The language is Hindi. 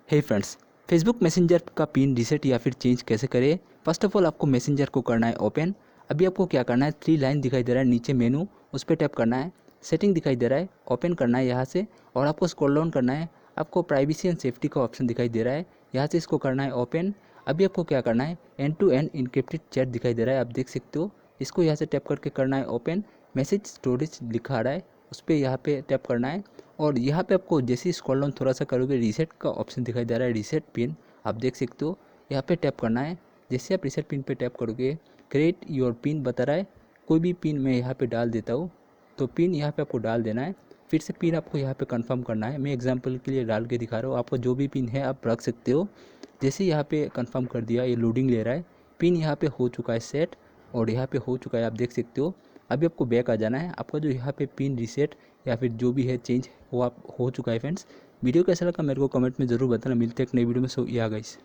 हे फ्रेंड्स, फेसबुक मैसेंजर का पिन रीसेट या फिर चेंज कैसे करें। फर्स्ट ऑफ ऑल आपको मैसेंजर को करना है ओपन। अभी आपको क्या करना है, 3 लाइन दिखाई दे रहा है नीचे मेनू, उस पर टैप करना है। सेटिंग दिखाई दे रहा है, ओपन करना है यहाँ से और आपको स्क्रॉल डाउन करना है। आपको प्राइवेसी एंड सेफ्टी का ऑप्शन दिखाई दे रहा है, यहाँ से इसको करना है ओपन। अभी आपको क्या करना है, end to end encrypted chat दिखाई दे रहा है, आप देख सकते हो। इसको यहाँ से टैप करके करना है ओपन। मैसेज स्टोरेज लिखा आ रहा है, उस पर यहाँ पे टैप करना है और यहाँ पे आपको जैसे ही स्क्रॉल डाउन थोड़ा सा करोगे रीसेट का ऑप्शन दिखाई दे रहा है, रीसेट पिन आप देख सकते हो, यहाँ पे टैप करना है। जैसे आप रीसेट पिन पे टैप करोगे, क्रिएट योर पिन बता रहा है। कोई भी पिन मैं यहाँ पे डाल देता हूँ, तो पिन यहाँ पे आपको डाल देना है। फिर से पिन आपको यहाँ पे कंफर्म करना है। मैं एग्जांपल के लिए डाल के दिखा रहा हूँ, आपको जो भी पिन है आप रख सकते हो। जैसे यहाँ पे कंफर्म कर दिया, ये लोडिंग ले रहा है। पिन यहाँ पे हो चुका है सेट और यहाँ पे हो चुका है, आप देख सकते हो। अभी आपको बैक आ जाना है। आपका जो यहाँ पे पिन रीसेट या फिर जो भी है चेंज वो आप हो चुका है फ्रेंड्स। वीडियो कैसा लगा मेरे को कमेंट में ज़रूर बताना। मिलते हैं एक नई वीडियो में। सो या गाइस।